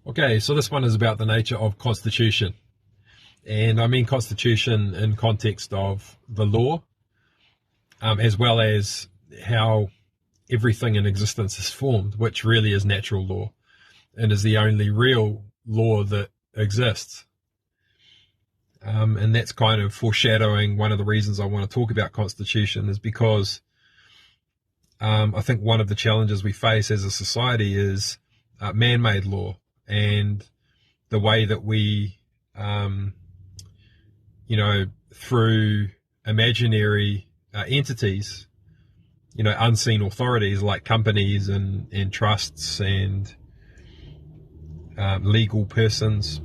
Okay, so this one is about the nature of constitution. And I mean constitution in context of the law, as well as how everything in existence is formed, which really is natural law and is the only real law that exists. And that's kind of foreshadowing one of the reasons I want to talk about constitution, is because I think one of the challenges we face as a society is man-made law, and the way that we, through imaginary entities, unseen authorities like companies and trusts and legal persons,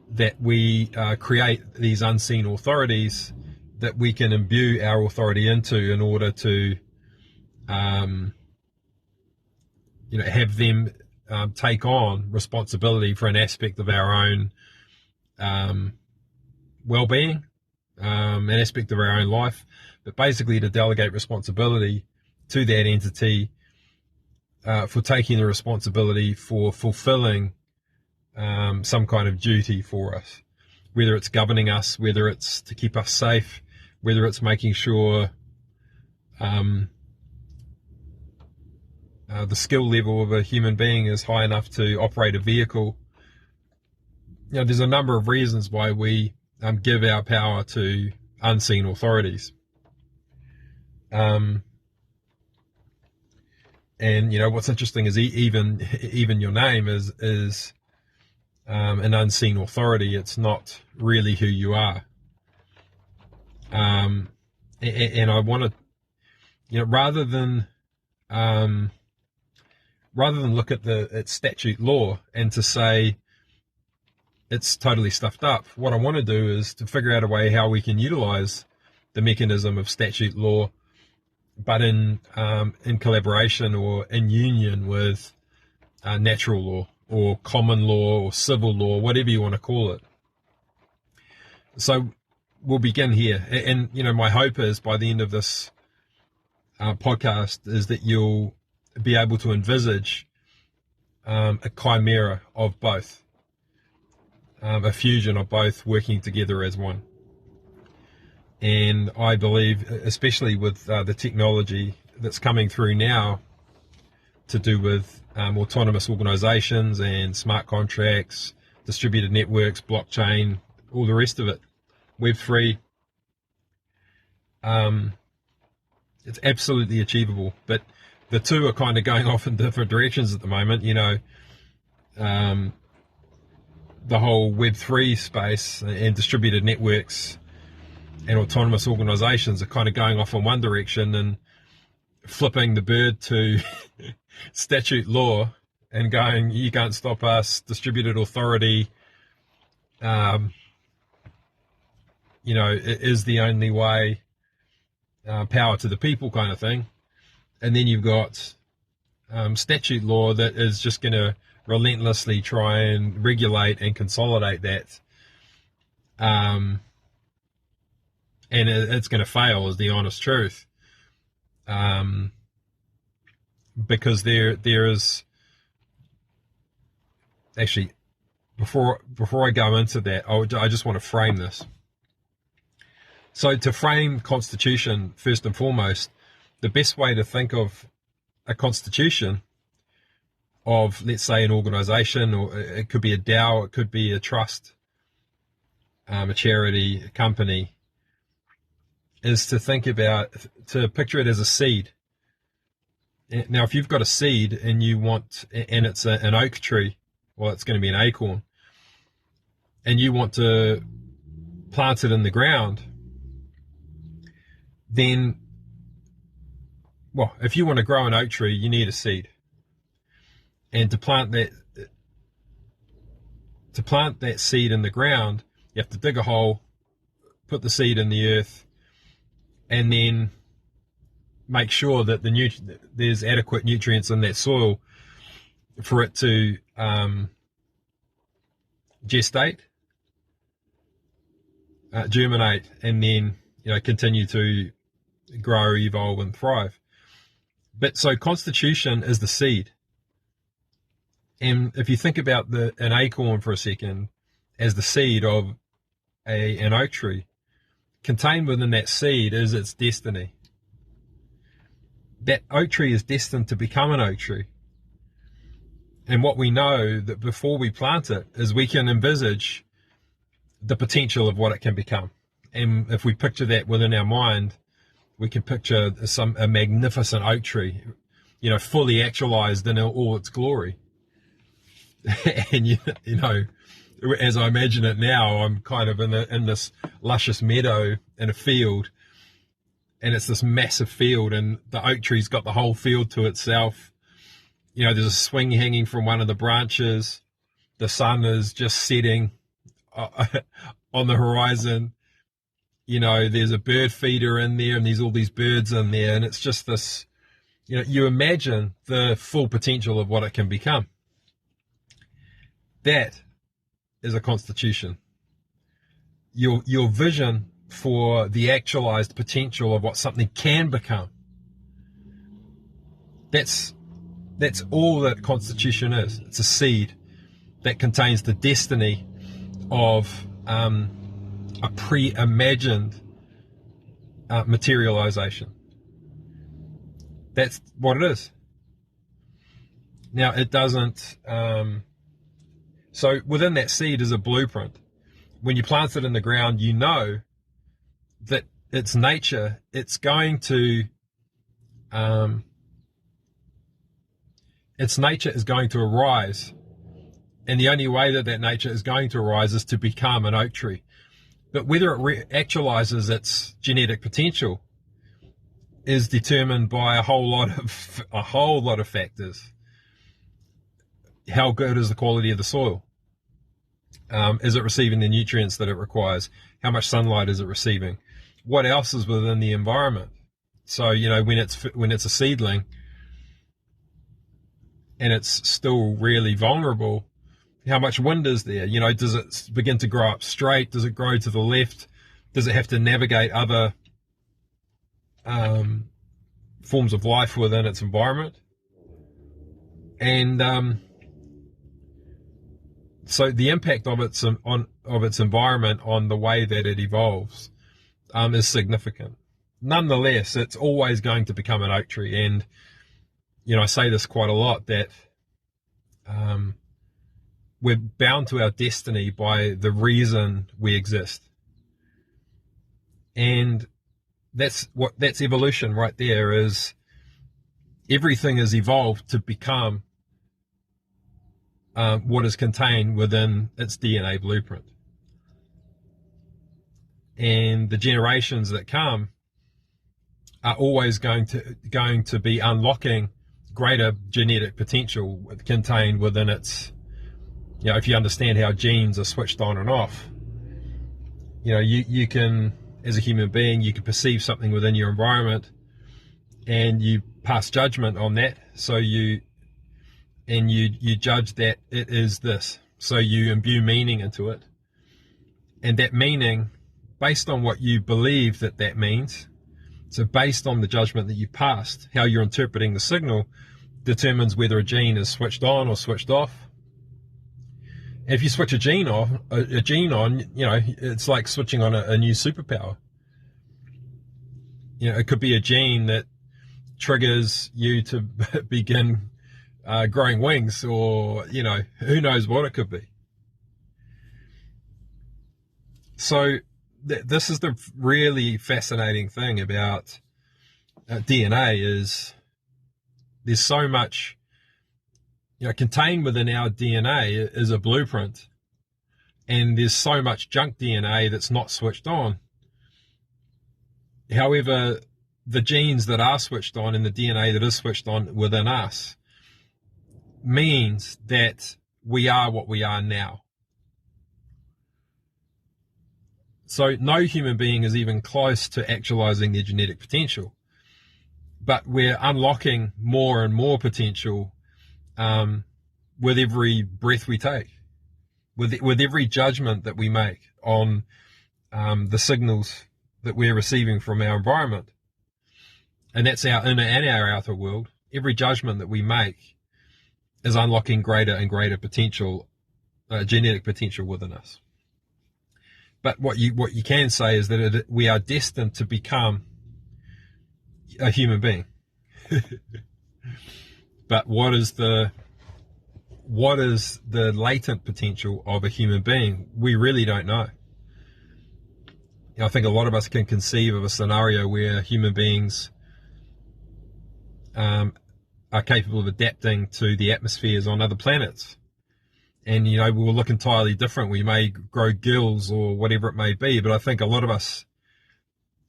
that we create these unseen authorities that we can imbue our authority into in order to, have them take on responsibility for an aspect of our own well-being, an aspect of our own life, but basically to delegate responsibility to that entity for taking the responsibility for fulfilling some kind of duty for us, whether it's governing us, whether it's to keep us safe, whether it's making sure the skill level of a human being is high enough to operate a vehicle. There's a number of reasons why we give our power to unseen authorities. And what's interesting is even your name is an unseen authority. It's not really who you are. And I want to, rather than look at statute law and to say it's totally stuffed up, what I want to do is to figure out a way how we can utilize the mechanism of statute law, but in collaboration or in union with natural law or common law or civil law, whatever you want to call it. So we'll begin here. And my hope is by the end of this podcast is that you'll be able to envisage a chimera of both, a fusion of both working together as one. And I believe, especially with the technology that's coming through now to do with autonomous organizations and smart contracts, distributed networks, blockchain, all the rest of it, Web3, it's absolutely achievable. But the two are kind of going off in different directions at the moment. The whole Web3 space and distributed networks and autonomous organizations are kind of going off in one direction and flipping the bird to statute law and going, you can't stop us, distributed authority, it is the only way, power to the people kind of thing. And then you've got statute law that is just going to relentlessly try and regulate and consolidate that. And it's going to fail, is the honest truth. Because there is actually, before I go into that, I just want to frame this. So to frame constitution, first and foremost, the best way to think of a constitution of, let's say, an organization, or it could be a DAO, it could be a trust, a charity, a company, is to picture it as a seed. Now, if you've got a seed and it's an oak tree, well, it's going to be an acorn, and you want to plant it in the ground, then, well, if you want to grow an oak tree, you need a seed. And to plant that seed in the ground, you have to dig a hole, put the seed in the earth, and then make sure that there's adequate nutrients in that soil for it to gestate, germinate, and then continue to grow, evolve, and thrive. But so constitution is the seed, And if you think about an acorn for a second as the seed of an oak tree, contained within that seed is its destiny. That oak tree is destined to become an oak tree. And what we know that before we plant it is we can envisage the potential of what it can become. And if we picture that within our mind, we can picture a magnificent oak tree, fully actualized in all its glory. And as I imagine it now, I'm kind of in this luscious meadow in a field, and it's this massive field, and the oak tree's got the whole field to itself. There's a swing hanging from one of the branches. The sun is just setting on the horizon. There's a bird feeder in there, and there's all these birds in there, and it's just this, you imagine the full potential of what it can become. That is a constitution. Your vision for the actualized potential of what something can become. That's all that constitution is. It's a seed that contains the destiny of a pre-imagined materialization. That's what it is. Now, it doesn't... so within that seed is a blueprint. When you plant it in the ground, you know that its nature, it's going to... its nature is going to arise. And the only way that nature is going to arise is to become an oak tree. But whether it actualizes its genetic potential is determined by a whole lot of factors. How good is the quality of the soil? Is it receiving the nutrients that it requires? How much sunlight is it receiving? What else is within the environment? So, when it's a seedling and it's still really vulnerable, how much wind is there? Does it begin to grow up straight? Does it grow to the left? Does it have to navigate other forms of life within its environment? And so the impact of its environment on the way that it evolves is significant. Nonetheless, it's always going to become an oak tree. And I say this quite a lot, that we're bound to our destiny by the reason we exist. And that's evolution right there. Is everything is evolved to become what is contained within its DNA blueprint. And the generations that come are always going to be unlocking greater genetic potential contained within its, if you understand how genes are switched on and off, you can, as a human being, you can perceive something within your environment and you pass judgment on that. So you judge that it is this. So you imbue meaning into it. And that meaning, based on what you believe that means, so based on the judgment that you passed, how you're interpreting the signal determines whether a gene is switched on or switched off. And if you switch a gene on, it's like switching on a new superpower. It could be a gene that triggers you to begin growing wings, or, who knows what it could be. So this is the really fascinating thing about DNA, is there's so much, contained within our DNA is a blueprint, and there's so much junk DNA that's not switched on. However, the genes that are switched on and the DNA that is switched on within us means that we are what we are now. So no human being is even close to actualizing their genetic potential, but we're unlocking more and more potential with every breath we take, with every judgment that we make on the signals that we're receiving from our environment. And that's our inner and our outer world. Every judgment that we make is unlocking greater and greater potential, genetic potential within us. But what you can say is that we are destined to become a human being. But what is the latent potential of a human being? We really don't know. I think a lot of us can conceive of a scenario where human beings are capable of adapting to the atmospheres on other planets. And, we will look entirely different. We may grow gills or whatever it may be, but I think a lot of us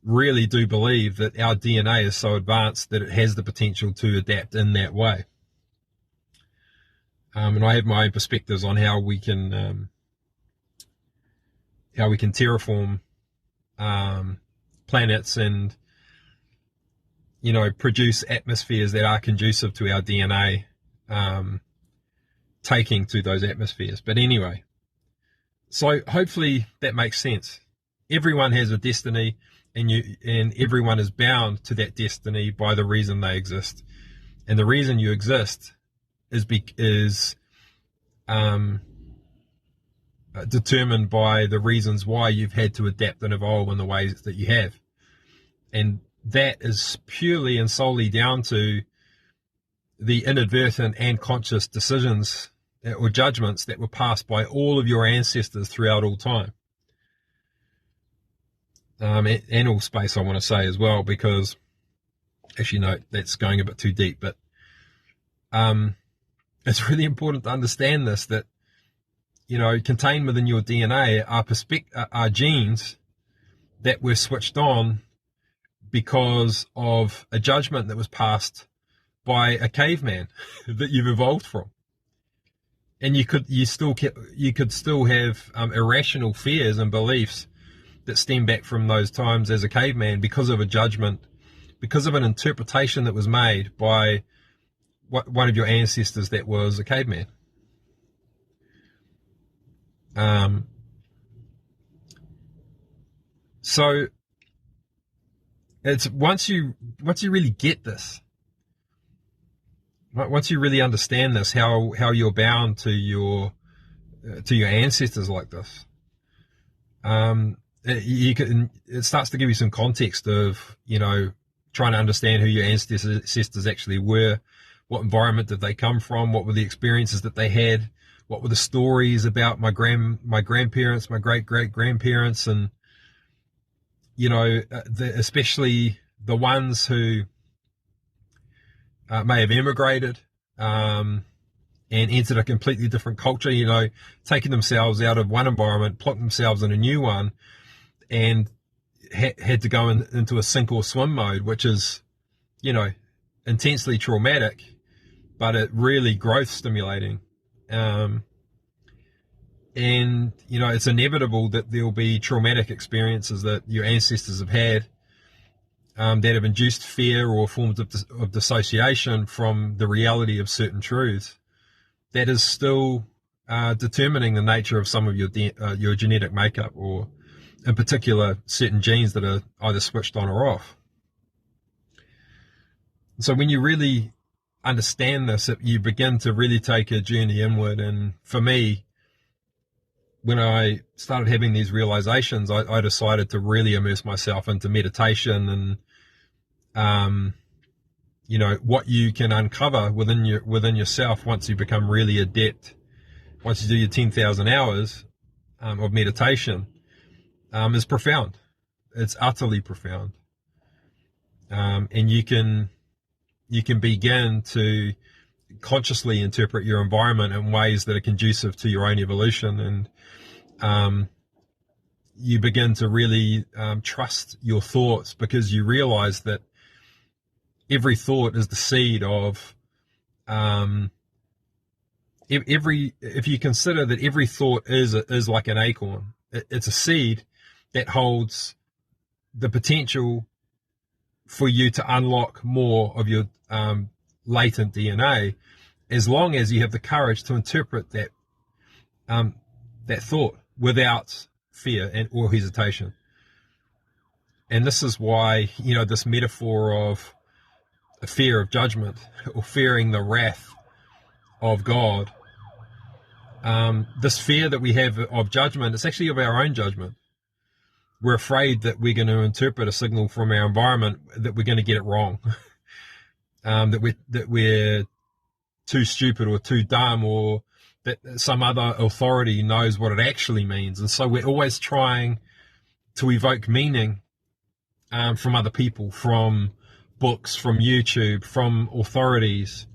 really do believe that our DNA is so advanced that it has the potential to adapt in that way. And I have my own perspectives on how we can terraform planets and produce atmospheres that are conducive to our DNA taking to those atmospheres. But anyway, so hopefully that makes sense. Everyone has a destiny, and everyone is bound to that destiny by the reason they exist. And the reason you exist is determined by the reasons why you've had to adapt and evolve in the ways that you have. And that is purely and solely down to the inadvertent and conscious decisions or judgments that were passed by all of your ancestors throughout all time. And all space, I want to say as well, because actually, no, that's going a bit too deep, but it's really important to understand this, that, contained within your DNA are genes that were switched on because of a judgment that was passed by a caveman that you've evolved from. And you could still have irrational fears and beliefs that stem back from those times as a caveman because of a judgment, because of an interpretation that was made by one of your ancestors that was a caveman. So it's once you really get this, once you really understand this, how you're bound to your ancestors like this, it starts to give you some context of trying to understand who your ancestors actually were, what environment did they come from, what were the experiences that they had, what were the stories about my grandparents, my great-great-grandparents, and especially the ones who may have immigrated and entered a completely different culture, taking themselves out of one environment, plonking themselves in a new one, and had to go into a sink or swim mode, which is, intensely traumatic, but it really growth stimulating. And, it's inevitable that there'll be traumatic experiences that your ancestors have had that have induced fear or forms of dissociation from the reality of certain truths. That is still determining the nature of some of your genetic makeup, or in particular certain genes that are either switched on or off. So when you really understand this, you begin to really take a journey inward. And for me, when I started having these realizations, I decided to really immerse myself into meditation and what you can uncover within yourself once you become really adept, once you do your 10,000 hours of meditation, is profound. It's utterly profound. And you can begin to consciously interpret your environment in ways that are conducive to your own evolution, and you begin to really trust your thoughts, because you realize that every thought is the seed of if you consider that every thought is like an acorn, it's a seed that holds the potential for you to unlock more of your latent DNA, as long as you have the courage to interpret that thought without fear or hesitation. And this is why, this metaphor of a fear of judgment, or fearing the wrath of God, this fear that we have of judgment, it's actually of our own judgment. We're afraid that we're going to interpret a signal from our environment that we're going to get it wrong, that we're too stupid or too dumb, or that some other authority knows what it actually means. And so we're always trying to evoke meaning from other people, from books, from YouTube, from authorities,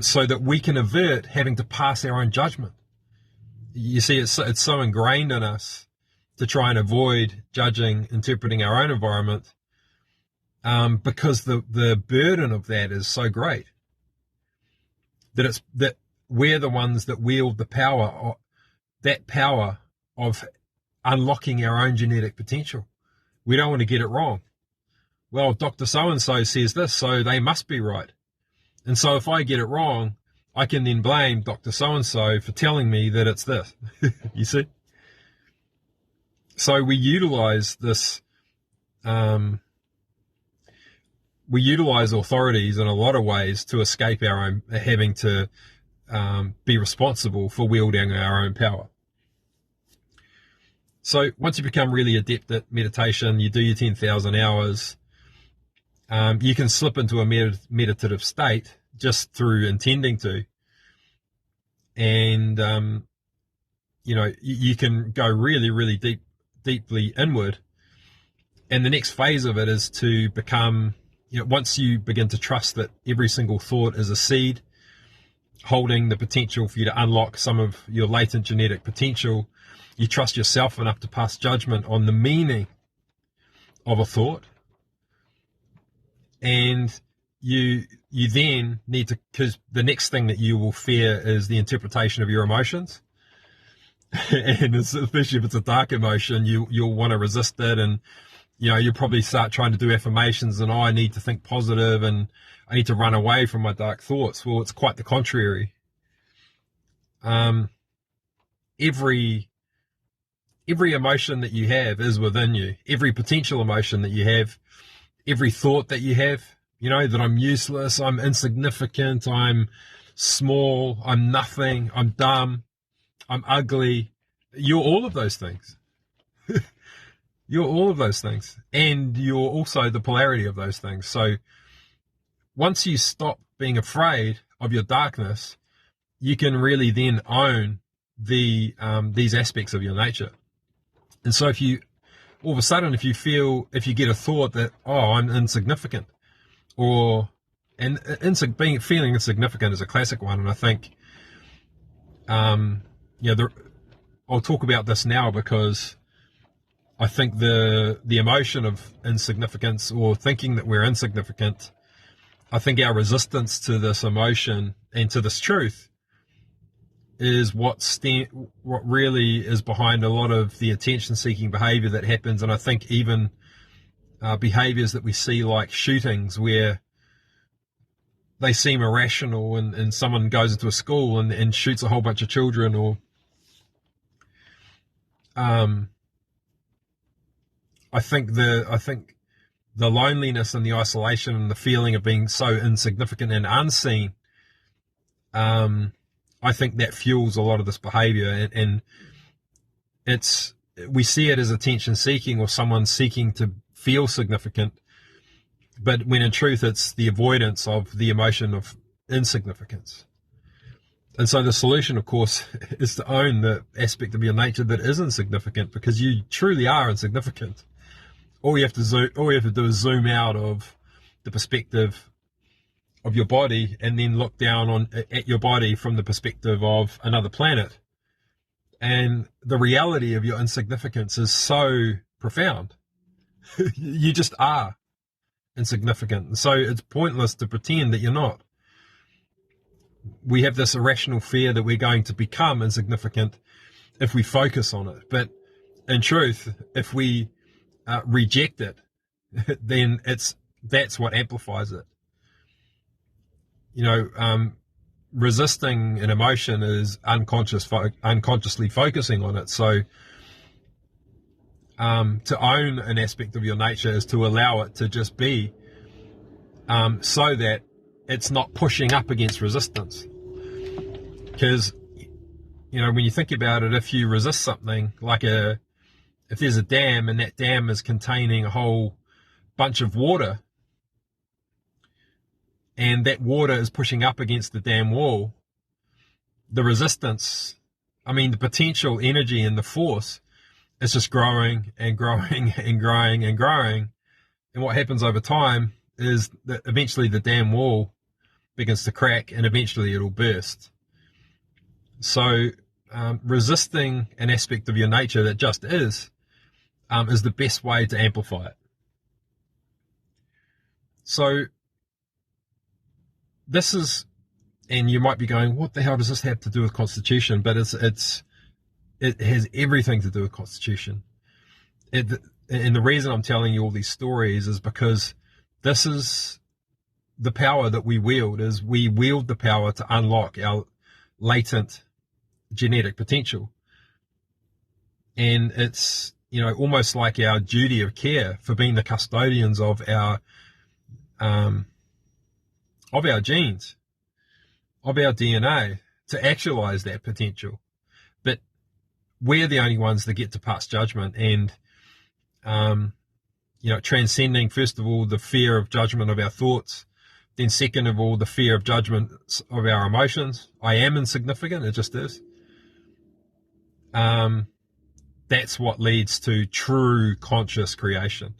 so that we can avert having to pass our own judgment. You see, it's so ingrained in us to try and avoid judging, interpreting our own environment, because the burden of that is so great that we're the ones that wield the power, that power of unlocking our own genetic potential. We don't want to get it wrong. Well, Dr. So-and-so says this, so they must be right. And so if I get it wrong, I can then blame Dr. So-and-so for telling me that it's this. You see? So we utilize this, we utilize authorities in a lot of ways to escape our own, having to be responsible for wielding our own power. So once you become really adept at meditation, you do your 10,000 hours, you can slip into a meditative state just through intending to. And, you can go really, really deeply inward. And the next phase of it is to become, once you begin to trust that every single thought is a seed holding the potential for you to unlock some of your latent genetic potential, you trust yourself enough to pass judgment on the meaning of a thought. And you then need to, because the next thing that you will fear is the interpretation of your emotions. And especially if it's a dark emotion, you'll want to resist it. And, you'll probably start trying to do affirmations and, I need to think positive and I need to run away from my dark thoughts. Well, it's quite the contrary. Every emotion that you have is within you. Every potential emotion that you have, every thought that you have, that I'm useless, I'm insignificant, I'm small, I'm nothing, I'm dumb, I'm ugly. You're all of those things. You're all of those things. And you're also the polarity of those things. So once you stop being afraid of your darkness, you can really then own these aspects of your nature. And so if you get a thought that, I'm insignificant, feeling insignificant is a classic one. And I think, I'll talk about this now because I think the emotion of insignificance, or thinking that we're insignificant, I think our resistance to this emotion and to this truth is what really is behind a lot of the attention-seeking behavior that happens. And I think even behaviors that we see, like shootings, where they seem irrational, and someone goes into a school and shoots a whole bunch of children, or I think the loneliness and the isolation and the feeling of being so insignificant and unseen, I think that fuels a lot of this behavior, and we see it as attention seeking, or someone seeking to feel significant, but when in truth it's the avoidance of the emotion of insignificance. And so the solution, of course, is to own the aspect of your nature that is insignificant, because you truly are insignificant. All you have to do is zoom out of the perspective of your body, and then look down at your body from the perspective of another planet. And the reality of your insignificance is so profound. You just are insignificant. And so it's pointless to pretend that you're not. We have this irrational fear that we're going to become insignificant if we focus on it. But in truth, if we reject it, then that's what amplifies it. Resisting an emotion is unconsciously focusing on it. So to own an aspect of your nature is to allow it to just be, so that it's not pushing up against resistance. Because, when you think about it, if you resist something, like if there's a dam and that dam is containing a whole bunch of water, and that water is pushing up against the dam wall, the resistance, the potential energy and the force is just growing and growing and growing and growing. And what happens over time is that eventually the dam wall begins to crack and eventually it'll burst. So resisting an aspect of your nature that just is the best way to amplify it. So this is, and you might be going, what the hell does this have to do with Constitution? But it has everything to do with Constitution. And the reason I'm telling you all these stories is because this is the power that we wield. Is we wield the power to unlock our latent genetic potential. And it's, almost like our duty of care for being the custodians of our genes, of our DNA, to actualize that potential. But we're the only ones that get to pass judgment, and transcending, first of all, the fear of judgment of our thoughts, then second of all, the fear of judgment of our emotions. I am insignificant, it just is. That's what leads to true conscious creation.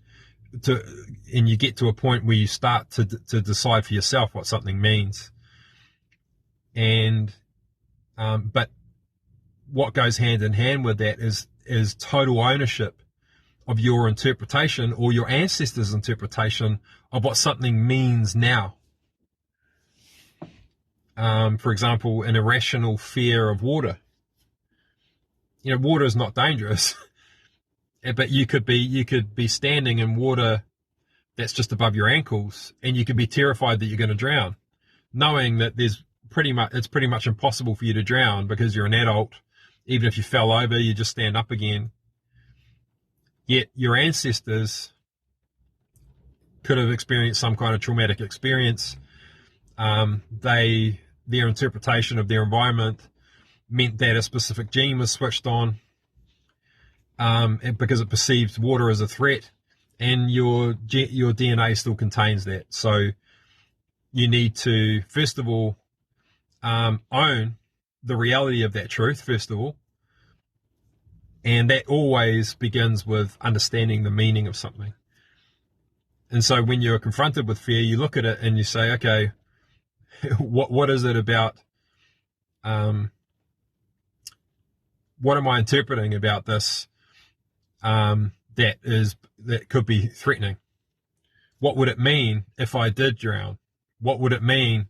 And you get to a point where you start to decide for yourself what something means. And but what goes hand in hand with that is total ownership of your interpretation or your ancestors' interpretation of what something means now. For example, an irrational fear of water. Water is not dangerous, but you could be standing in water that's just above your ankles, and you could be terrified that you're going to drown, knowing that it's pretty much impossible for you to drown because you're an adult. Even if you fell over, you just stand up again. Yet your ancestors could have experienced some kind of traumatic experience. Their interpretation of their environment meant that a specific gene was switched on because it perceived water as a threat, and your DNA still contains that. So you need to, first of all, own the reality of that truth, first of all. And that always begins with understanding the meaning of something. And so when you're confronted with fear, you look at it and you say, okay, what is it about, what am I interpreting about this that could be threatening? What would it mean if I did drown? What would it mean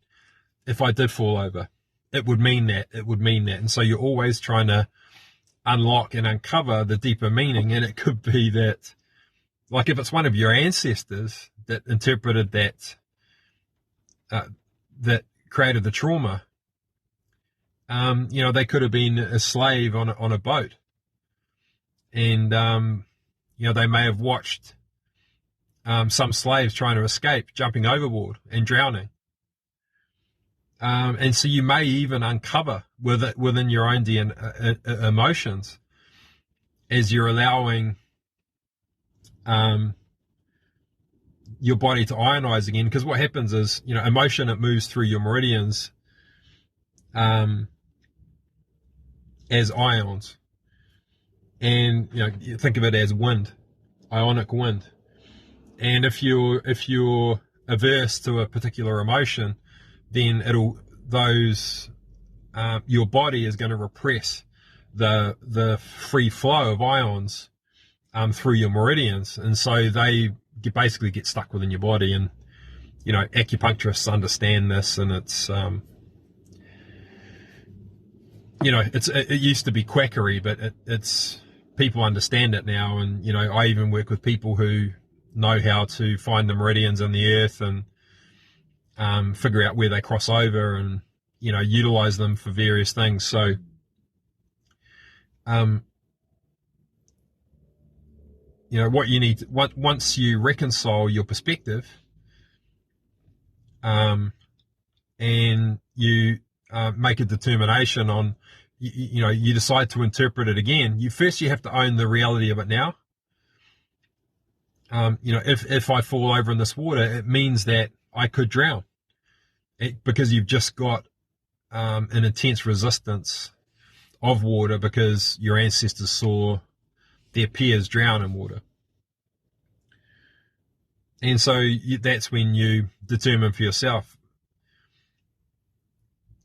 if I did fall over? It would mean that. It would mean that. And so you're always trying to unlock and uncover the deeper meaning. And it could be that, like if it's one of your ancestors that interpreted that, that created the trauma, they could have been a slave on a boat. And, they may have watched some slaves trying to escape, jumping overboard and drowning. And so you may even uncover within your own emotions as you're allowing your body to ionize again. Because what happens is, emotion, it moves through your meridians as ions. And, you think of it as wind, ionic wind. And if you're averse to a particular emotion, then your body is going to repress the free flow of ions through your meridians, and so they basically get stuck within your body. And acupuncturists understand this, and it's it used to be quackery, but it's people understand it now. And I even work with people who know how to find the meridians in the earth and figure out where they cross over and utilize them for various things. So what you need once you reconcile your perspective, and you make a determination on, you decide to interpret it again, you have to own the reality of it now. If I fall over in this water, it means that I could drown, because you've just got an intense resistance of water because your ancestors saw their peers drown in water. And so that's when you determine for yourself.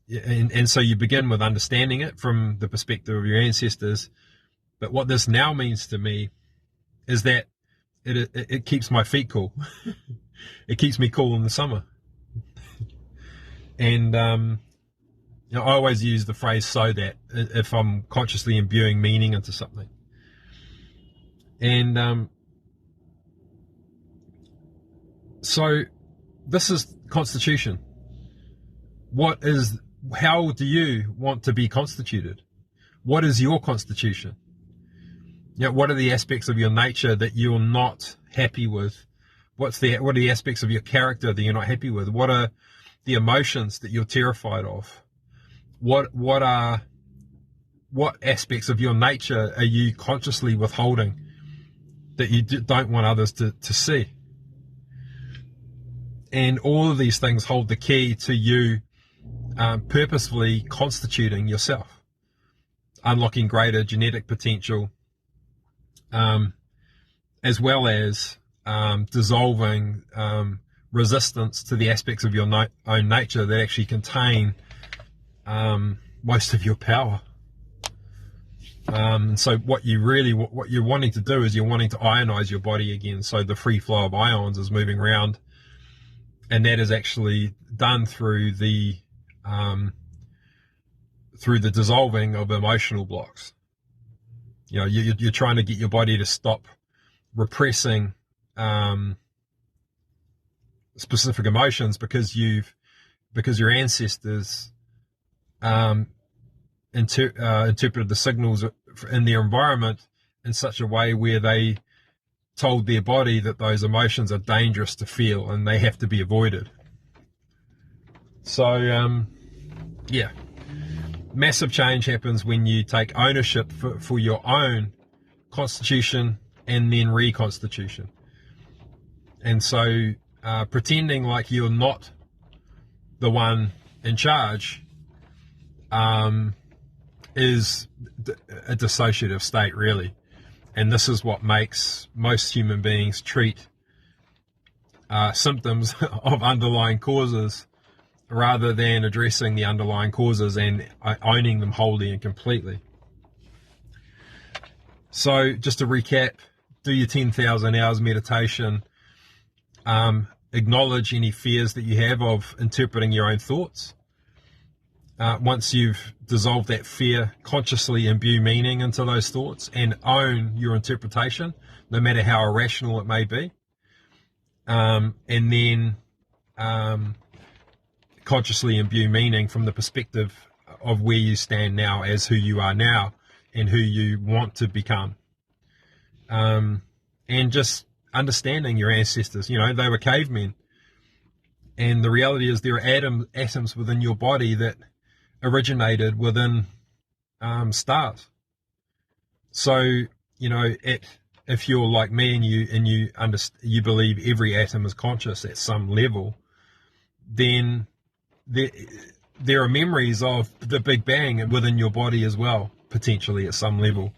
And so you begin with understanding it from the perspective of your ancestors. But what this now means to me is that it keeps my feet cool. It keeps me cool in the summer. And I always use the phrase "so that" if I'm consciously imbuing meaning into something. And so this is constitution. How do you want to be constituted? What is your constitution? What are the aspects of your nature that you're not happy with? What are the aspects of your character that you're not happy with? What are the emotions that you're terrified of? What aspects of your nature are you consciously withholding that you don't want others to see? And all of these things hold the key to you purposefully constituting yourself, unlocking greater genetic potential, as well as dissolving resistance to the aspects of your own nature that actually contain most of your power. And so what you're wanting to do is you're wanting to ionize your body again, so the free flow of ions is moving around, and that is actually done through the dissolving of emotional blocks. You're trying to get your body to stop repressing specific emotions because your ancestors interpreted the signals in their environment in such a way where they told their body that those emotions are dangerous to feel and they have to be avoided. So massive change happens when you take ownership for your own constitution and then reconstitution. And so pretending like you're not the one in charge is a dissociative state, really. And this is what makes most human beings treat symptoms of underlying causes rather than addressing the underlying causes and owning them wholly and completely. So just to recap, do your 10,000 hours meditation, acknowledge any fears that you have of interpreting your own thoughts. Once you've dissolved that fear, consciously imbue meaning into those thoughts and own your interpretation, no matter how irrational it may be. And then consciously imbue meaning from the perspective of where you stand now as who you are now and who you want to become. And just understanding your ancestors, they were cavemen. And the reality is there are atoms within your body that originated within stars. So, if you're like me and you believe every atom is conscious at some level, then there are memories of the Big Bang within your body as well, potentially at some level.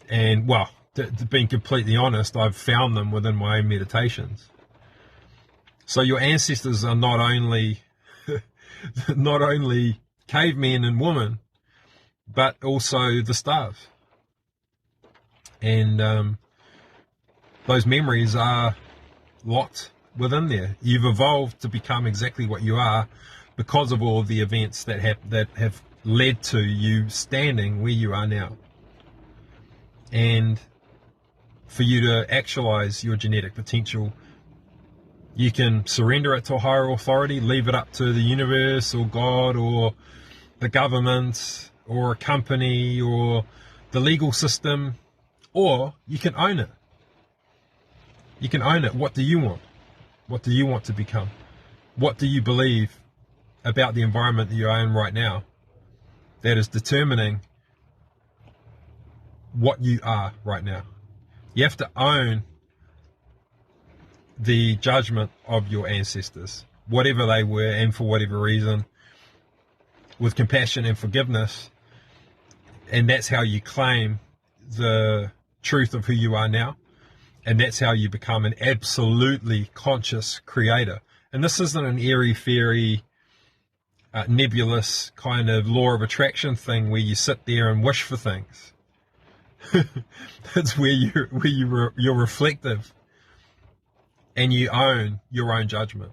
And well, being completely honest, I've found them within my own meditations. So your ancestors are not only cavemen and women, but also the stars. And those memories are locked within there. You've evolved to become exactly what you are because of all of the events that have led to you standing where you are now. And for you to actualize your genetic potential, you can surrender it to a higher authority, leave it up to the universe or God or the government or a company or the legal system, or you can own it. You can own it. What do you want? What do you want to become? What do you believe about the environment that you are in right now that is determining what you are right now. You have to own the judgment of your ancestors, whatever they were and for whatever reason, with compassion and forgiveness. And that's how you claim the truth of who you are now. And that's how you become an absolutely conscious creator. And this isn't an airy-fairy, nebulous kind of law of attraction thing where you sit there and wish for things. It's where you're reflective and you own your own judgment,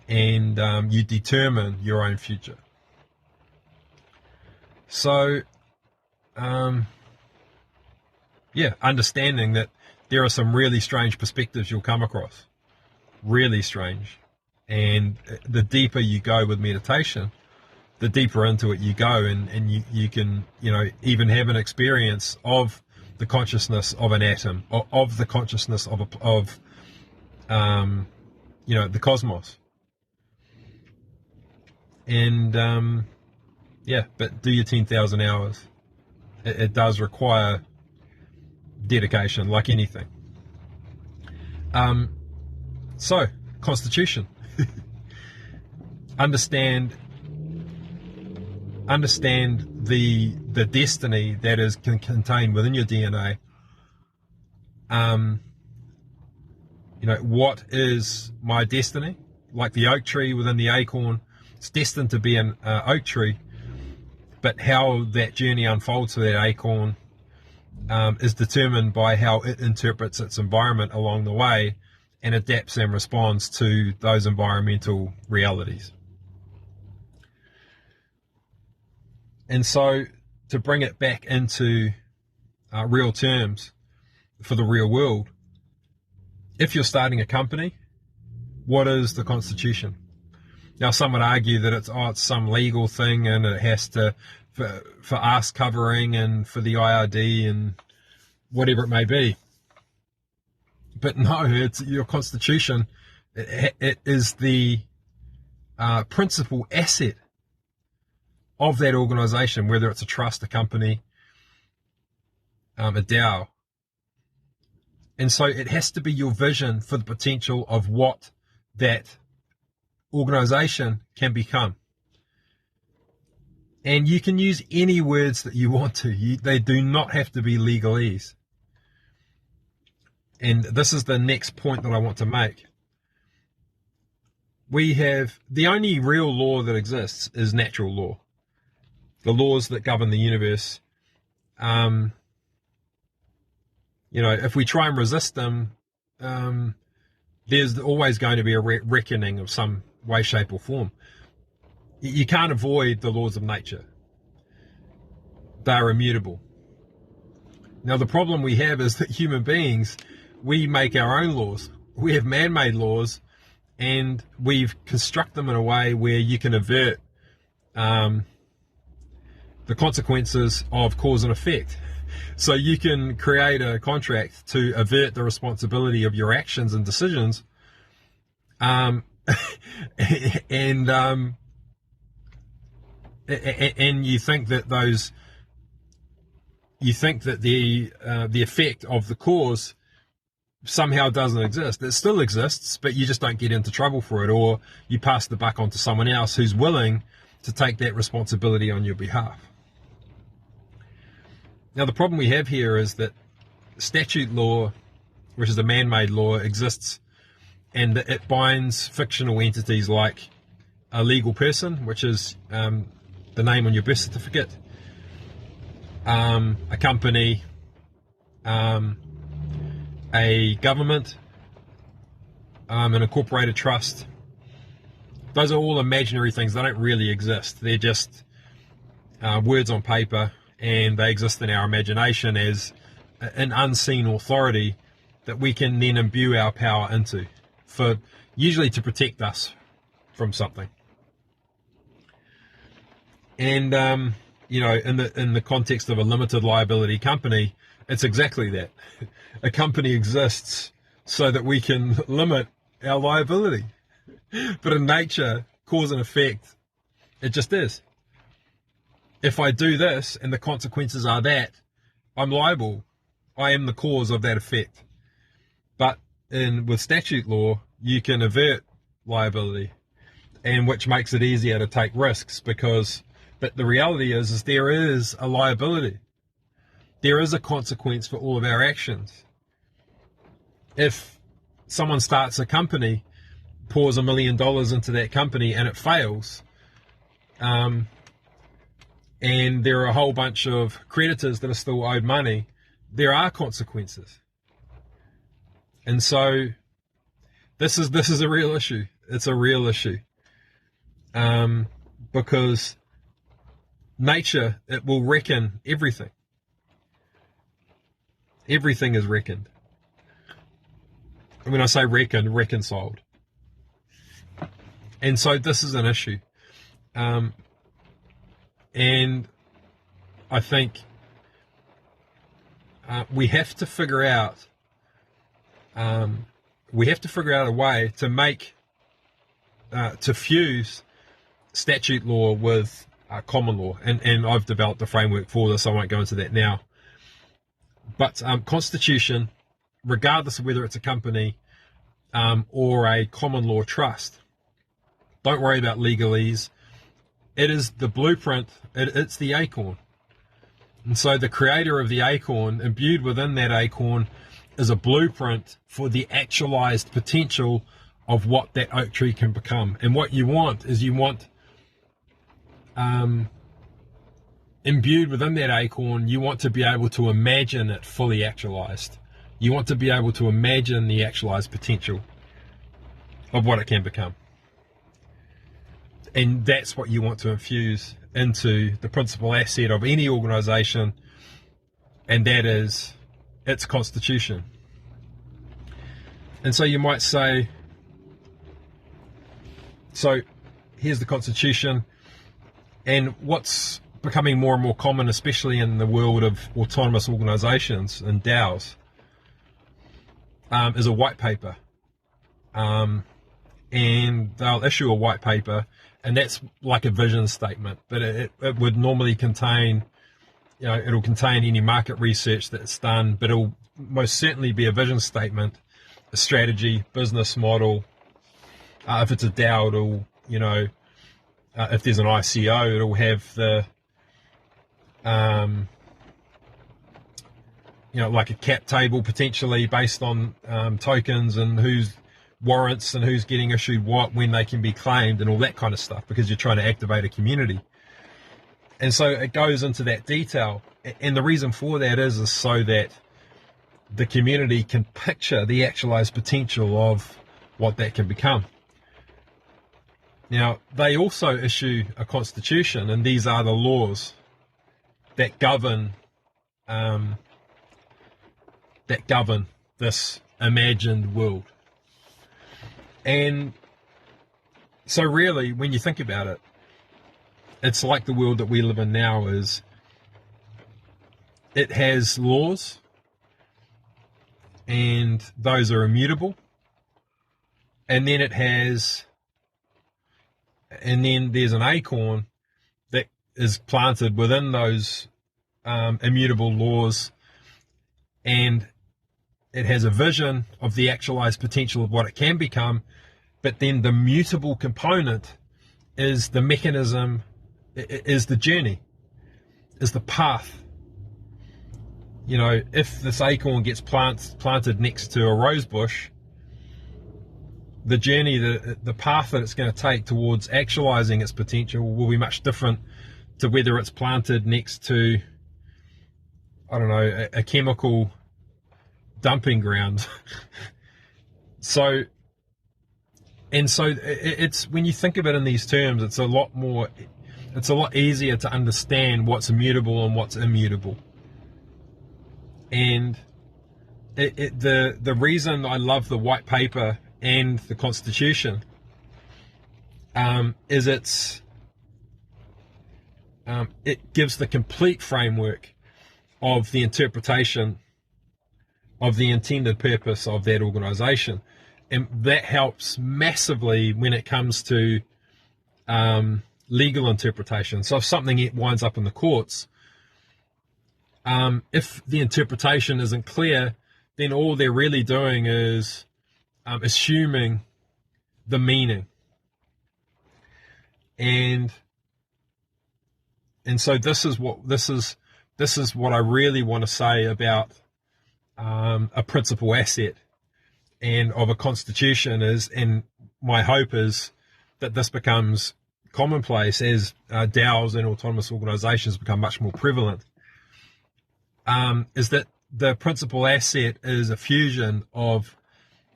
and you determine your own future. So, understanding that there are some really strange perspectives you'll come across, really strange, and the deeper you go with meditation, the deeper into it you go, and you can, even have an experience of the consciousness of an atom, of the consciousness of the cosmos. And but do your 10,000 hours. It does require dedication, like anything. So, constitution. Understand the destiny that is contained within your DNA. What is my destiny? Like the oak tree within the acorn, it's destined to be an oak tree, but how that journey unfolds for that acorn is determined by how it interprets its environment along the way and adapts and responds to those environmental realities. And so, to bring it back into real terms for the real world, if you're starting a company, what is the constitution? Now, some would argue that it's some legal thing and it has to, for arse covering and for the IRD and whatever it may be. But no, it's your constitution. It is the principal asset of that organization, whether it's a trust, a company, a DAO. And so it has to be your vision for the potential of what that organization can become. And you can use any words that you want to. They do not have to be legalese. And this is the next point that I want to make. We have, the only real law that exists is natural law. The laws that govern the universe. If we try and resist them, there's always going to be a reckoning of some way, shape or form. You can't avoid the laws of nature. They are immutable. Now, the problem we have is that human beings, we make our own laws. We have man-made laws, and we've constructed them in a way where you can avert the consequences of cause and effect. So you can create a contract to avert the responsibility of your actions and decisions, and you think that the effect of the cause somehow doesn't exist. It still exists, but you just don't get into trouble for it, or you pass the buck on to someone else who's willing to take that responsibility on your behalf. Now, the problem we have here is that statute law, which is a man-made law, exists, and it binds fictional entities like a legal person, which is the name on your birth certificate, a company, a government, an incorporated trust. Those are all imaginary things. They don't really exist. They're just words on paper, and they exist in our imagination as an unseen authority that we can then imbue our power into, for usually to protect us from something. And in the context of a limited liability company, it's exactly that. A company exists so that we can limit our liability. But in nature, cause and effect. It just is. If I do this and the consequences are that, I'm liable. I am the cause of that effect. But with statute law, you can avert liability, and which makes it easier to take risks but the reality is there is a liability. There is a consequence for all of our actions. If someone starts a company, pours $1 million into that company and it fails, and there are a whole bunch of creditors that are still owed money, there are consequences. And so this is a real issue. It's a real issue. Because nature, it will reckon everything. Everything is reckoned. And when I say reckon, reconciled. And so this is an issue. And I think we have to figure out a way to make to fuse statute law with common law, and I've developed a framework for this. I won't go into that now. But constitution, regardless of whether it's a company or a common law trust, don't worry about legalese. It is the blueprint. It's the acorn. And so the creator of the acorn, imbued within that acorn, is a blueprint for the actualized potential of what that oak tree can become. And what you want is imbued within that acorn, you want to be able to imagine it fully actualized. You want to be able to imagine the actualized potential of what it can become. And that's what you want to infuse into the principal asset of any organization, and that is its constitution. And so you might say, so here's the constitution, and what's becoming more and more common, especially in the world of autonomous organizations and DAOs, is a white paper. And they'll issue a white paper, and that's like a vision statement, but it would normally contain, it'll contain any market research that's done, but it'll most certainly be a vision statement, a strategy, business model. If it's a DAO, it'll, if there's an ICO, it'll have the, like a cap table potentially based on tokens and who's warrants and who's getting issued what, when they can be claimed, and all that kind of stuff, because you're trying to activate a community. And so it goes into that detail, and the reason for that is so that the community can picture the actualized potential of what that can become. Now, they also issue a constitution, and these are the laws that govern this imagined world. And so really, when you think about it, it's like the world that we live in now is, it has laws, and those are immutable. And then there's an acorn that is planted within those immutable laws, and it has a vision of the actualized potential of what it can become. But then the mutable component is the mechanism, is the journey, is the path. If this acorn gets planted next to a rose bush, the journey, the path that it's going to take towards actualizing its potential will be much different to whether it's planted next to, I don't know, a chemical dumping ground. So it's, when you think of it in these terms, it's a lot easier to understand what's immutable and what's immutable. And the reason I love the white paper and the constitution is it gives the complete framework of the interpretation of the intended purpose of that organization. And that helps massively when it comes to legal interpretation. So if something winds up in the courts, if the interpretation isn't clear, then all they're really doing is assuming the meaning. And so this is what I really want to say about a principal asset and of a constitution is, and my hope is that this becomes commonplace as DAOs and autonomous organizations become much more prevalent, is that the principal asset is a fusion of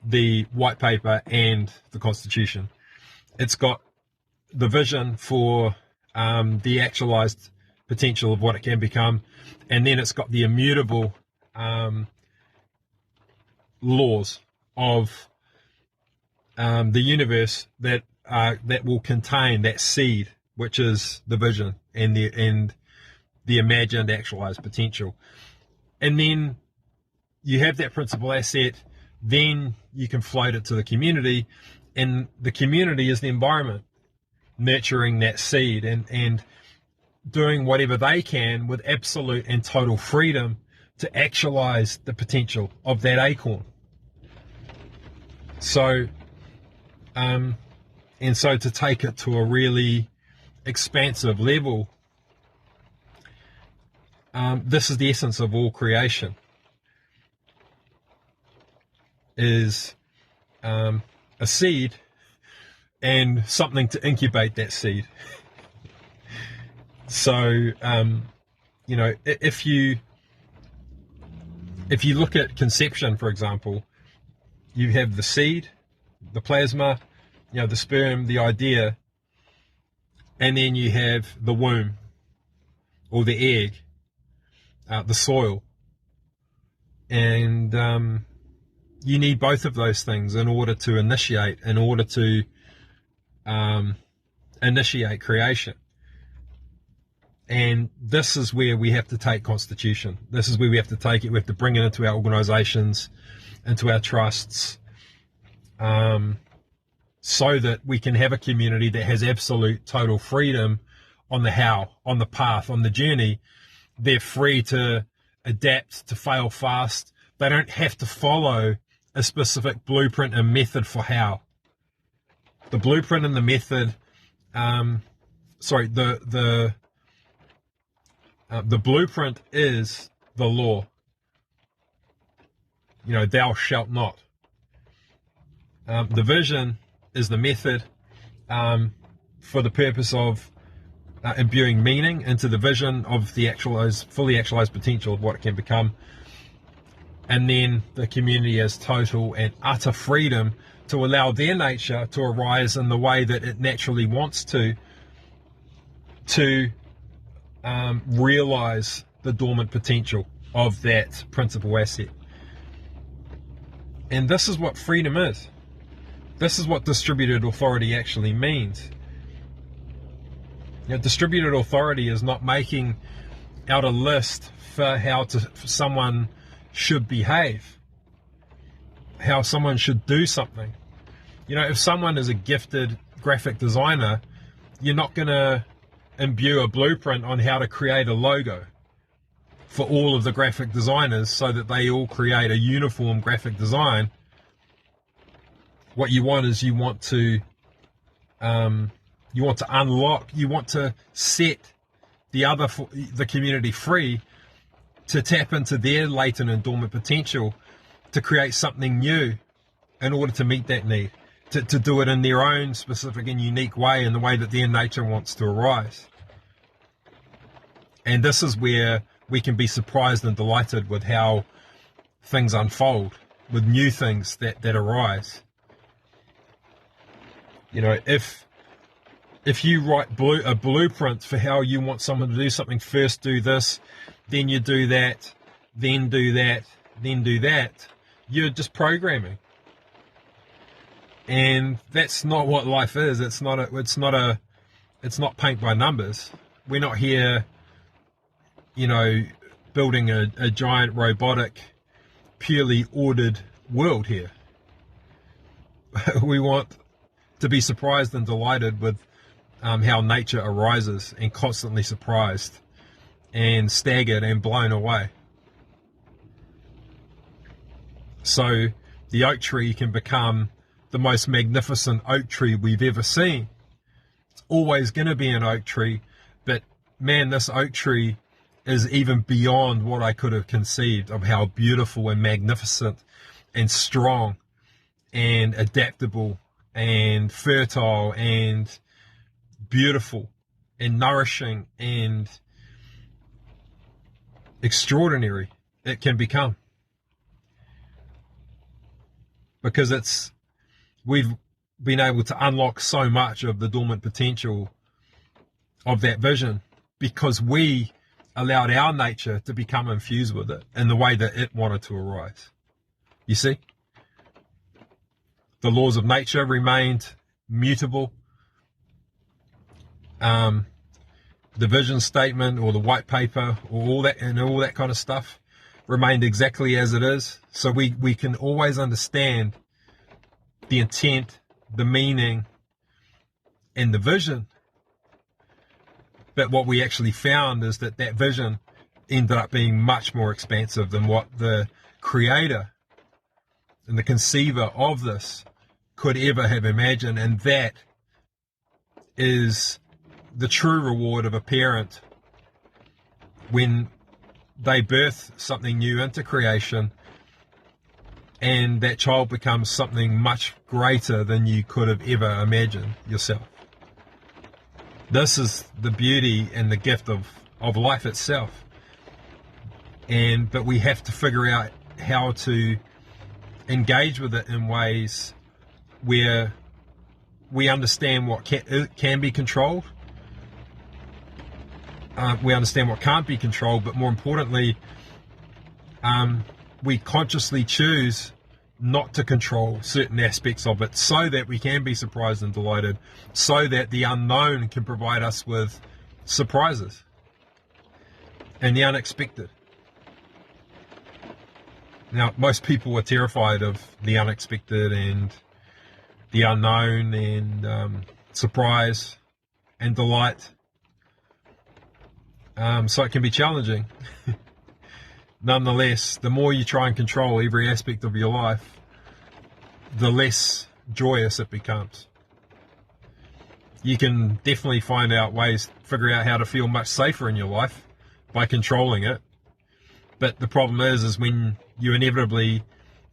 the white paper and the constitution. It's got the vision for the actualized potential of what it can become, and then it's got the immutable laws of the universe that will contain that seed, which is the vision and the imagined actualized potential. And then you have that principal asset, then you can float it to the community, and the community is the environment nurturing that seed and doing whatever they can with absolute and total freedom to actualize the potential of that acorn. So, and so to take it to a really expansive level, this is the essence of all creation, is a seed and something to incubate that seed. So, you know, if you look at conception, for example, you have the seed, the plasma, you know, the sperm, the idea, and then you have the womb or the egg, the soil. And you need both of those things in order to initiate creation. And this is where we have to take constitution. This is where we have to take it. We have to bring it into our organizations, into our trusts, so that we can have a community that has absolute total freedom on the how, on the path, on the journey. They're free to adapt, to fail fast. They don't have to follow a specific blueprint and method for how. The blueprint and the method, the blueprint is the law. You know, thou shalt not. The vision is the method for the purpose of imbuing meaning into the vision of the fully actualized potential of what it can become. And then the community has total and utter freedom to allow their nature to arise in the way that it naturally wants to realize the dormant potential of that principal asset. And this is what freedom is. This is what distributed authority actually means. You know, distributed authority is not making out a list for how someone should behave, how someone should do something. You know, if someone is a gifted graphic designer, you're not going to imbue a blueprint on how to create a logo for all of the graphic designers so that they all create a uniform graphic design. What you want is you want to unlock, you want to set the community free to tap into their latent and dormant potential to create something new in order to meet that need, to do it in their own specific and unique way, in the way that their nature wants to arise. And this is where we can be surprised and delighted with how things unfold, with new things that arise. You know, if you write a blueprint for how you want someone to do something, first do this, then you do that, then do that, then do that, you're just programming. And that's not what life is. It's not paint by numbers. We're not here, you know, building a giant robotic, purely ordered world here. We want to be surprised and delighted with how nature arises and constantly surprised and staggered and blown away. So the oak tree can become the most magnificent oak tree we've ever seen. It's always going to be an oak tree, but man, this oak tree is even beyond what I could have conceived of how beautiful and magnificent and strong and adaptable and fertile and beautiful and nourishing and extraordinary it can become. Because we've been able to unlock so much of the dormant potential of that vision because we allowed our nature to become infused with it in the way that it wanted to arise. You see? The laws of nature remained mutable. The vision statement or the white paper or all that kind of stuff remained exactly as it is. So we can always understand the intent, the meaning, and the vision. But what we actually found is that vision ended up being much more expansive than what the creator and the conceiver of this could ever have imagined. And that is the true reward of a parent when they birth something new into creation and that child becomes something much greater than you could have ever imagined yourself. This is the beauty and the gift of life itself. But we have to figure out how to engage with it in ways where we understand what can be controlled. We understand what can't be controlled, but more importantly, we consciously choose not to control certain aspects of it so that we can be surprised and delighted, so that the unknown can provide us with surprises and the unexpected. Now, most people are terrified of the unexpected and the unknown and surprise and delight. So it can be challenging. Nonetheless, the more you try and control every aspect of your life, the less joyous it becomes. You can definitely figure out how to feel much safer in your life by controlling it. But the problem is when you inevitably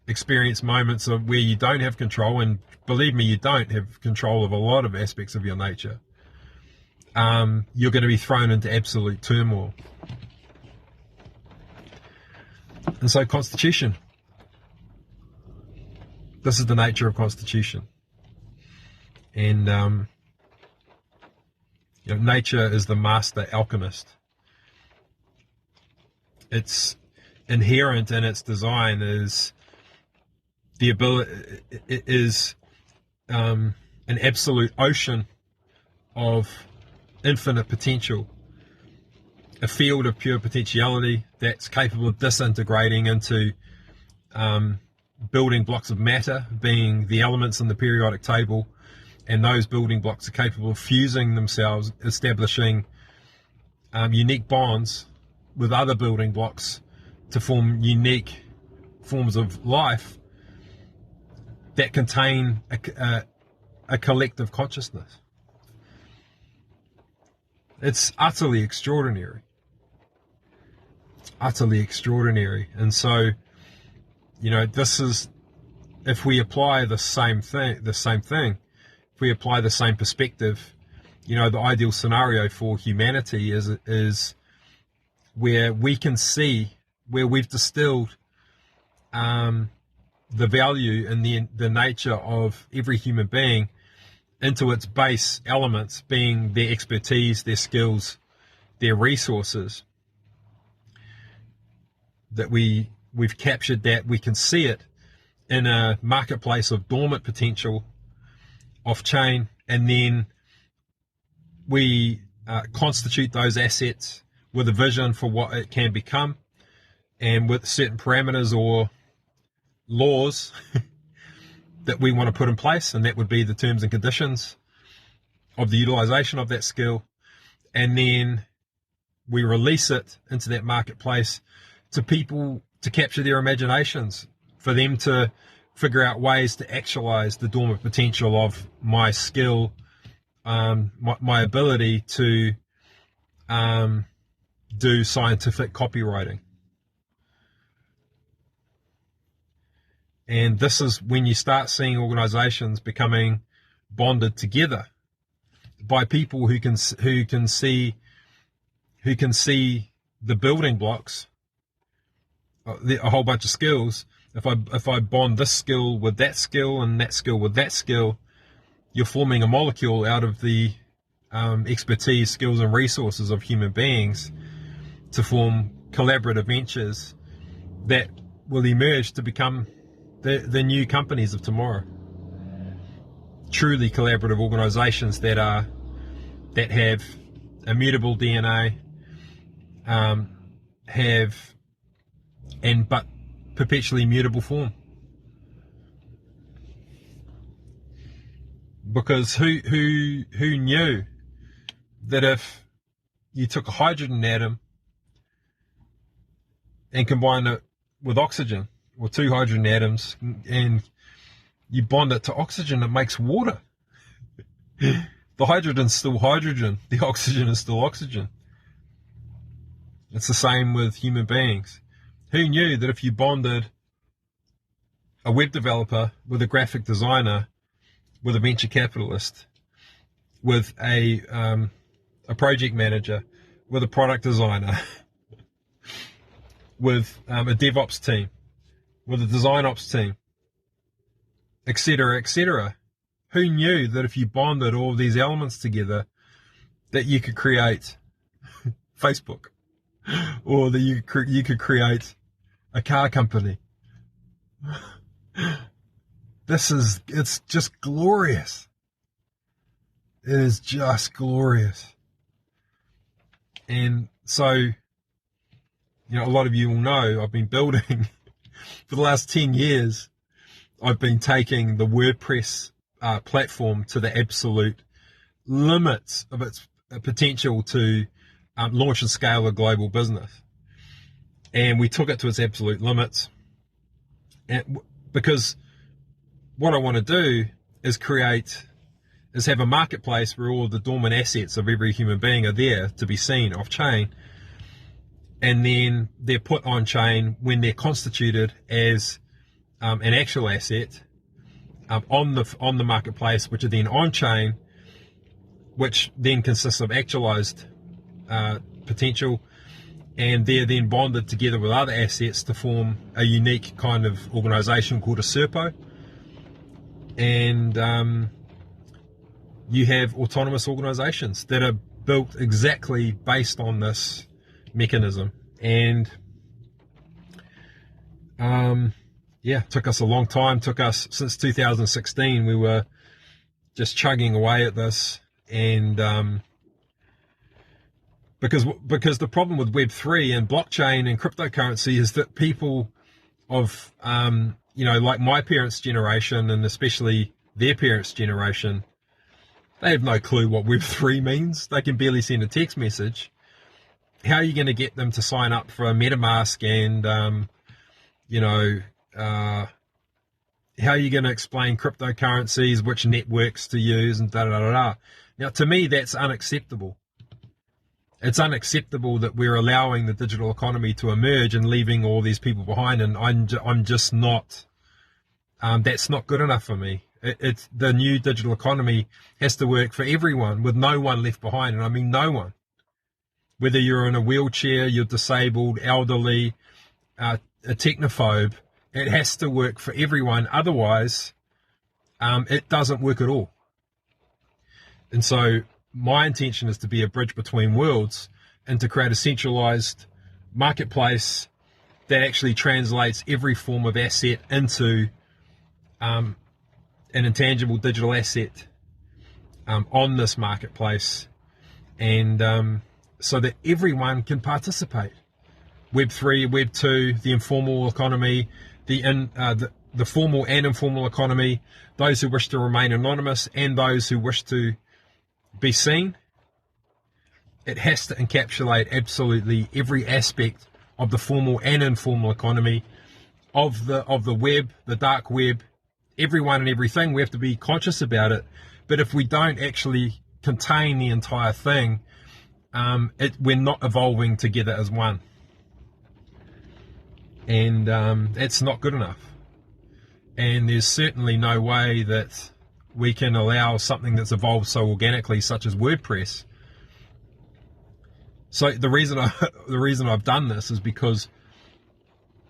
experience moments of where you don't have control, and believe me, you don't have control of a lot of aspects of your nature, you're going to be thrown into absolute turmoil. And so constitution. This is the nature of constitution. And nature is the master alchemist. It's inherent in its design is the ability, it is an absolute ocean of infinite potential, a field of pure potentiality that's capable of disintegrating into building blocks of matter, being the elements in the periodic table, and those building blocks are capable of fusing themselves, establishing unique bonds with other building blocks to form unique forms of life that contain a collective consciousness. It's utterly extraordinary. Utterly extraordinary. And so, this is, if we apply the same thing, if we apply the same perspective, the ideal scenario for humanity is where we can see, where we've distilled the value and the nature of every human being into its base elements, being their expertise, their skills, their resources, that we've captured that, we can see it in a marketplace of dormant potential off-chain, and then we constitute those assets with a vision for what it can become, and with certain parameters or laws that we want to put in place, and that would be the terms and conditions of the utilization of that skill, and then we release it into that marketplace to people to capture their imaginations, for them to figure out ways to actualize the dormant potential of my skill, my ability to do scientific copywriting. And this is when you start seeing organizations becoming bonded together by people who can see the building blocks, a whole bunch of skills. If I bond this skill with that skill and that skill with that skill, you're forming a molecule out of the expertise, skills, and resources of human beings to form collaborative ventures that will emerge to become the new companies of tomorrow. Truly collaborative organizations that have immutable DNA, but perpetually mutable form. Because who knew that if you took a hydrogen atom and combined it with oxygen, or two hydrogen atoms, and you bond it to oxygen, it makes water. The hydrogen's still hydrogen, the oxygen is still oxygen. It's the same with human beings. Who knew that if you bonded a web developer with a graphic designer, with a venture capitalist, with a project manager, with a product designer, with a DevOps team, with a design ops team, etc., who knew that if you bonded all of these elements together, that you could create Facebook, or that you could create a car company? It's just glorious. It is just glorious. And so, a lot of you will know I've been building for the last 10 years. I've been taking the WordPress platform to the absolute limits of its potential to launch and scale a global business. And we took it to its absolute limits. And because what I want to do is have a marketplace where all of the dormant assets of every human being are there to be seen off chain. And then they're put on chain when they're constituted as an actual asset on the marketplace, which are then on chain, which then consists of actualized potential, and they're then bonded together with other assets to form a unique kind of organization called a Serpo. And you have autonomous organizations that are built exactly based on this mechanism. And took us a long time. Took us since 2016. We were just chugging away at this, and because the problem with Web3 and blockchain and cryptocurrency is that people of like my parents' generation, and especially their parents' generation, they have no clue what Web3 means. They can barely send a text message. How are you going to get them to sign up for a MetaMask? And how are you going to explain cryptocurrencies, which networks to use, and da-da-da-da? Now, to me, that's unacceptable. It's unacceptable that we're allowing the digital economy to emerge and leaving all these people behind, and I'm just not, that's not good enough for me. It's the new digital economy has to work for everyone, with no one left behind, and I mean no one. Whether you're in a wheelchair, you're disabled, elderly, a technophobe, it has to work for everyone. Otherwise, it doesn't work at all. And so my intention is to be a bridge between worlds and to create a centralized marketplace that actually translates every form of asset into an intangible digital asset on this marketplace, and so that everyone can participate. Web3, Web2, the informal economy, the formal and informal economy, those who wish to remain anonymous and those who wish to be seen, it has to encapsulate absolutely every aspect of the formal and informal economy, of the web, the dark web, everyone and everything. We have to be conscious about it. But if we don't actually contain the entire thing, we're not evolving together as one. And that's not good enough. And there's certainly no way that we can allow something that's evolved so organically, such as WordPress. So the reason I've done this is because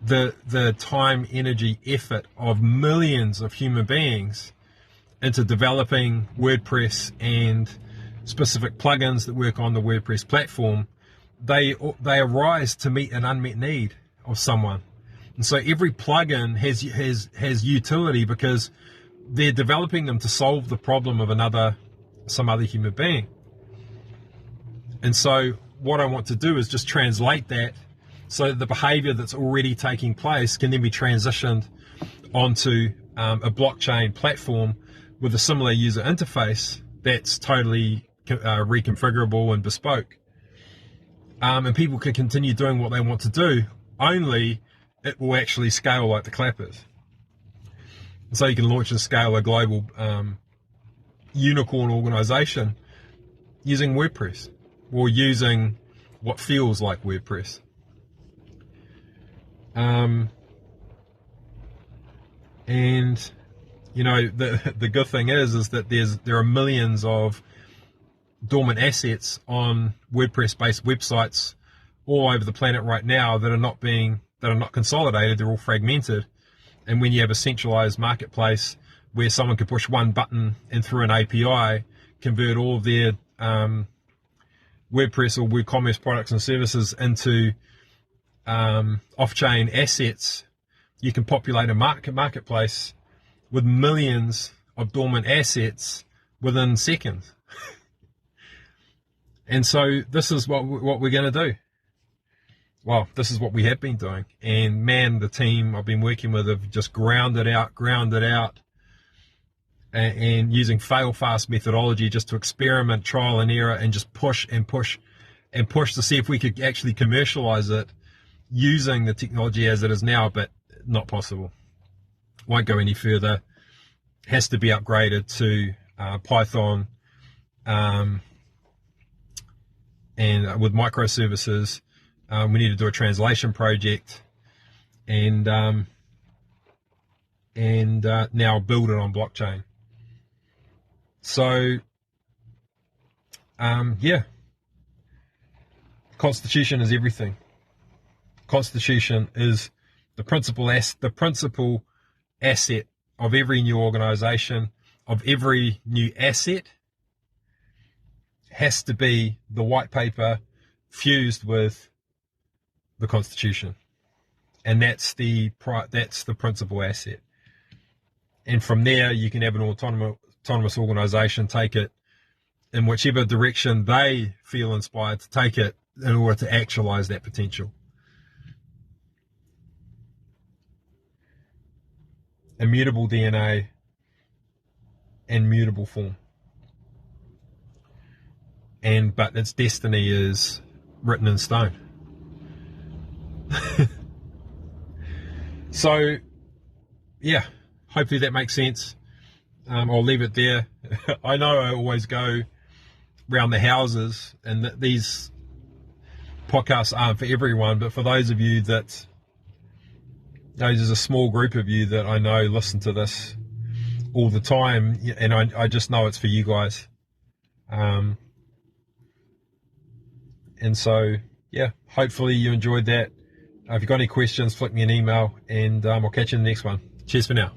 the time, energy, effort of millions of human beings into developing WordPress and specific plugins that work on the WordPress platform, they arise to meet an unmet need of someone. And so every plugin has utility because they're developing them to solve the problem of some other human being. And so what I want to do is just translate that so that the behavior that's already taking place can then be transitioned onto a blockchain platform with a similar user interface that's totally reconfigurable and bespoke. And people can continue doing what they want to do, only it will actually scale like the clappers. So you can launch and scale a global unicorn organization using WordPress, or using what feels like WordPress. And you know, the good thing is that there are millions of dormant assets on WordPress-based websites all over the planet right now that are not consolidated. They're all fragmented. And when you have a centralized marketplace where someone can push one button and through an API convert all of their WordPress or WooCommerce products and services into off-chain assets, you can populate a marketplace with millions of dormant assets within seconds. And so this is what we're going to do. Well, this is what we have been doing. And man, the team I've been working with have just ground it out, and using fail-fast methodology just to experiment, trial and error, and just push to see if we could actually commercialize it using the technology as it is now, but not possible. Won't go any further. Has to be upgraded to Python and with microservices. We need to do a translation project and now build it on blockchain. So, yeah, Constitution is everything. Constitution is the principal asset of every new organization, of every new asset. Has to be the white paper fused with the Constitution, and that's the principal asset. And from there, you can have an autonomous organization take it in whichever direction they feel inspired to take it in order to actualize that potential. Immutable DNA and mutable form. But its destiny is written in stone. So, yeah, hopefully that makes sense. I'll leave it there. I know I always go round the houses, and these podcasts aren't for everyone, but for those of you that, there's a small group of you that I know listen to this all the time, and I just know it's for you guys. And so, yeah, hopefully you enjoyed that. If you've got any questions, flick me an email, and I'll catch you in the next one. Cheers for now.